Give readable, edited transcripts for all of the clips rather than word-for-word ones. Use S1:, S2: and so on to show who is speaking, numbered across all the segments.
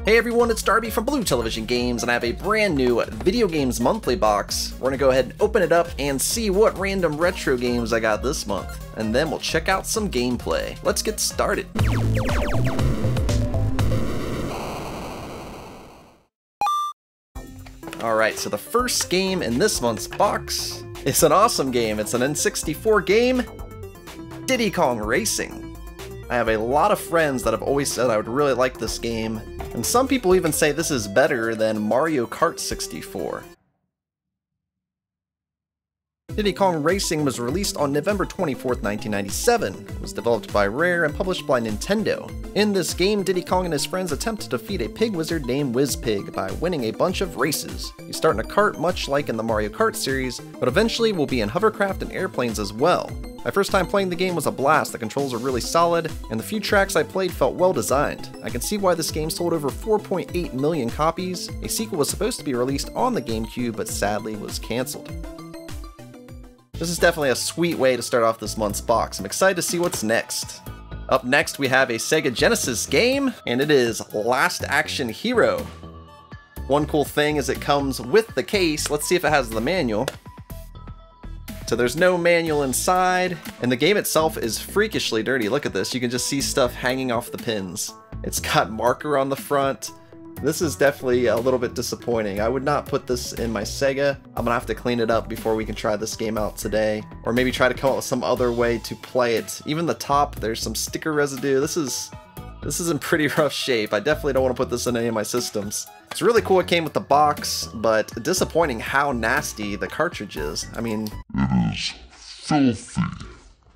S1: Hey everyone, it's Darby from Blue Television Games, and I have a brand new Video Games Monthly box. We're gonna go ahead and open it up and see what random retro games I got this month, and then we'll check out some gameplay. Let's get started. Alright, so the first game in this month's box is an awesome game. It's an N64 game, Diddy Kong Racing. I have a lot of friends that have always said I would really like this game, and some people even say this is better than Mario Kart 64. Diddy Kong Racing was released on November 24th, 1997. It was developed by Rare and published by Nintendo. In this game, Diddy Kong and his friends attempt to defeat a pig wizard named Whizpig by winning a bunch of races. You start in a kart much like in the Mario Kart series, but eventually will be in hovercraft and airplanes as well. My first time playing the game was a blast. The controls are really solid, and the few tracks I played felt well designed. I can see why this game sold over 4.8 million copies. A sequel was supposed to be released on the GameCube, but sadly was cancelled. This is definitely a sweet way to start off this month's box. I'm excited to see what's next. Up next, we have a Sega Genesis game, and it is Last Action Hero. One cool thing is it comes with the case. Let's see if it has the manual. So there's no manual inside, and the game itself is freakishly dirty. Look at this, you can just see stuff hanging off the pins. It's got marker on the front. This is definitely a little bit disappointing. I would not put this in my Sega. I'm gonna have to clean it up before we can try this game out today, or maybe try to come up with some other way to play it. Even the top, there's some sticker residue. This is in pretty rough shape. I definitely don't want to put this in any of my systems. It's really cool it came with the box, but disappointing how nasty the cartridge is. I mean,
S2: it is filthy.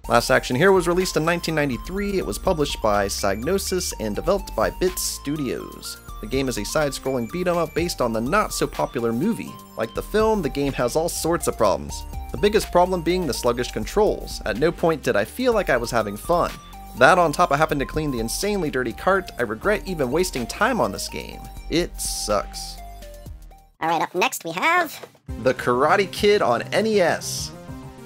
S1: Last Action Hero was released in 1993. It was published by Psygnosis and developed by Bit Studios. The game is a side-scrolling beat-em-up based on the not-so-popular movie. Like the film, the game has all sorts of problems. The biggest problem being the sluggish controls. At no point did I feel like I was having fun. That on top I happened to clean the insanely dirty cart. I regret even wasting time on this game. It sucks.
S3: Alright, up next we have
S1: The Karate Kid on NES.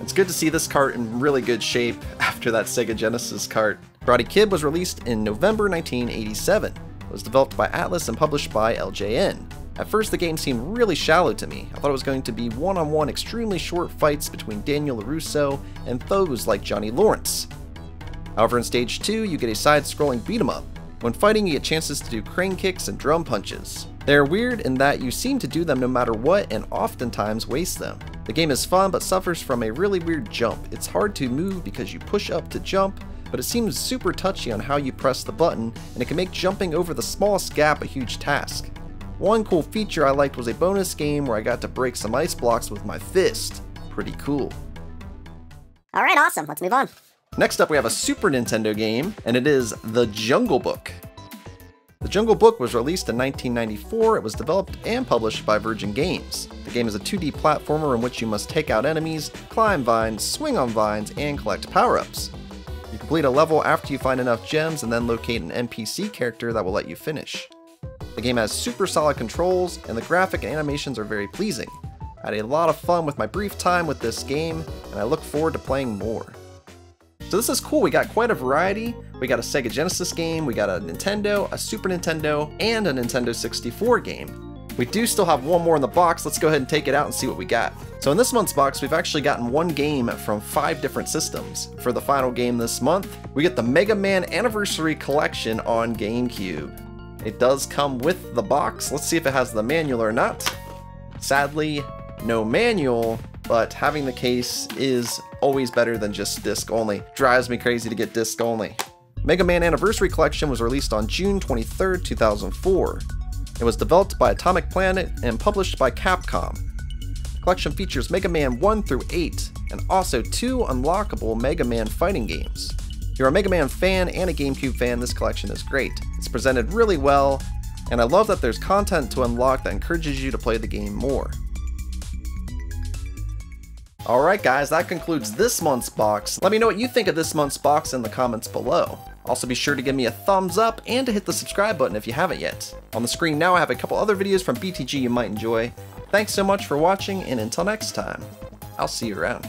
S1: It's good to see this cart in really good shape after that Sega Genesis cart. Karate Kid was released in November 1987. It was developed by Atlas and published by LJN. At first the game seemed really shallow to me. I thought it was going to be one-on-one extremely short fights between Daniel LaRusso and foes like Johnny Lawrence. However, in Stage 2, you get a side-scrolling beat-em-up. When fighting, you get chances to do crane kicks and drum punches. They're weird in that you seem to do them no matter what and oftentimes waste them. The game is fun but suffers from a really weird jump. It's hard to move because you push up to jump, but it seems super touchy on how you press the button, and it can make jumping over the smallest gap a huge task. One cool feature I liked was a bonus game where I got to break some ice blocks with my fist. Pretty cool.
S3: Alright, awesome, let's move on.
S1: Next up we have a Super Nintendo game, and it is The Jungle Book. The Jungle Book was released in 1994. It was developed and published by Virgin Games. The game is a 2D platformer in which you must take out enemies, climb vines, swing on vines, and collect power-ups. You complete a level after you find enough gems and then locate an NPC character that will let you finish. The game has super solid controls, and the graphic and animations are very pleasing. I had a lot of fun with my brief time with this game, and I look forward to playing more. So this is cool, we got quite a variety. We got a Sega Genesis game, we got a Nintendo, a Super Nintendo, and a Nintendo 64 game. We do still have one more in the box. Let's go ahead and take it out and see what we got. So in this month's box, we've actually gotten one game from 5 different systems. For the final game this month, we get the Mega Man Anniversary Collection on GameCube. It does come with the box. Let's see if it has the manual or not. Sadly, no manual, but having the case is always better than just disc only. Drives me crazy to get disc only. Mega Man Anniversary Collection was released on June 23rd, 2004. It was developed by Atomic Planet and published by Capcom. The collection features Mega Man 1 through 8, and also 2 unlockable Mega Man fighting games. If you're a Mega Man fan and a GameCube fan, this collection is great. It's presented really well, and I love that there's content to unlock that encourages you to play the game more. Alright guys, that concludes this month's box. Let me know what you think of this month's box in the comments below. Also be sure to give me a thumbs up and to hit the subscribe button if you haven't yet. On the screen now I have a couple other videos from BTG you might enjoy. Thanks so much for watching, and until next time, I'll see you around.